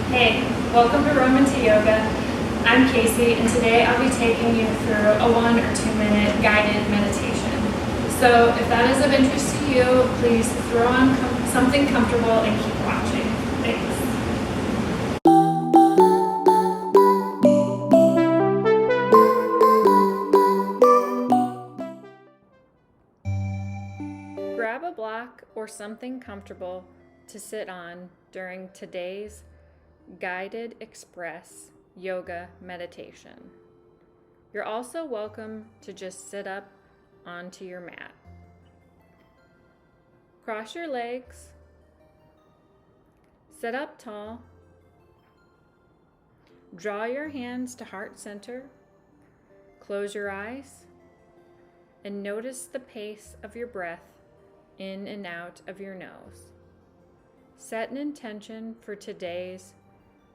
Hey, welcome to Roman to Yoga. I'm Casey, and today I'll be taking you through a 1 or 2 minute guided meditation. So if that is of interest to you, please throw on something comfortable and keep watching. Thanks. Grab a block or something comfortable to sit on during today's guided express yoga meditation. You're also welcome to just sit up onto your mat. Cross your legs, sit up tall, draw your hands to heart center, close your eyes, and notice the pace of your breath in and out of your nose. Set an intention for today's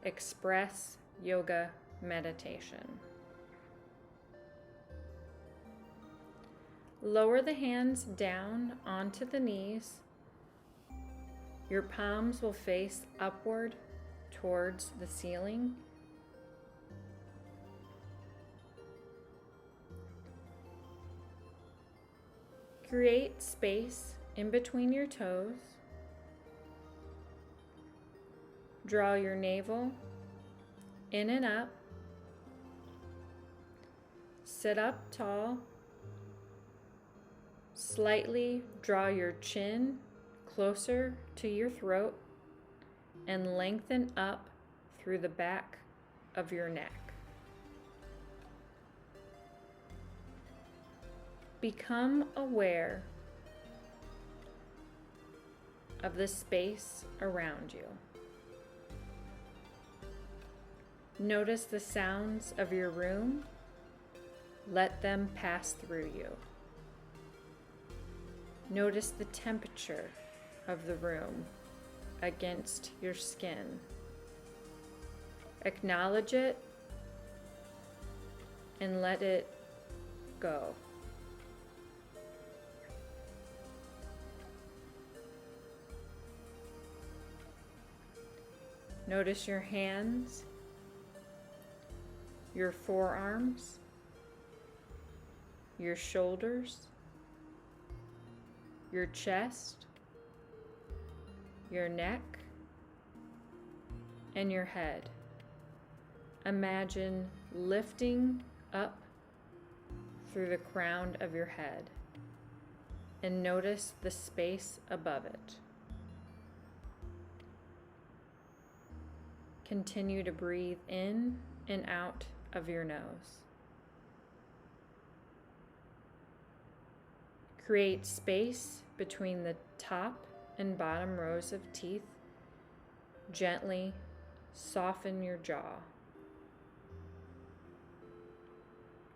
Express Yoga Meditation. Lower the hands down onto the knees. Your palms will face upward towards the ceiling. Create space in between your toes. Draw your navel in and up. Sit up tall. Slightly draw your chin closer to your throat and lengthen up through the back of your neck. Become aware of the space around you. Notice the sounds of your room. Let them pass through you. Notice the temperature of the room against your skin. Acknowledge it and let it go. Notice your hands, your forearms, your shoulders, your chest, your neck, and your head. Imagine lifting up through the crown of your head and notice the space above it. Continue to breathe in and out of your nose. Create space between the top and bottom rows of teeth. Gently soften your jaw.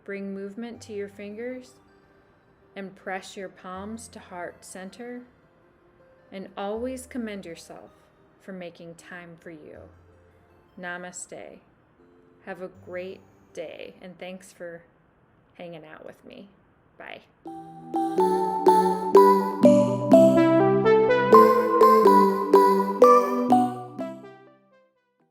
Bring movement to your fingers and press your palms to heart center, and always commend yourself for making time for you. Namaste. Have a great day, and thanks for hanging out with me. Bye.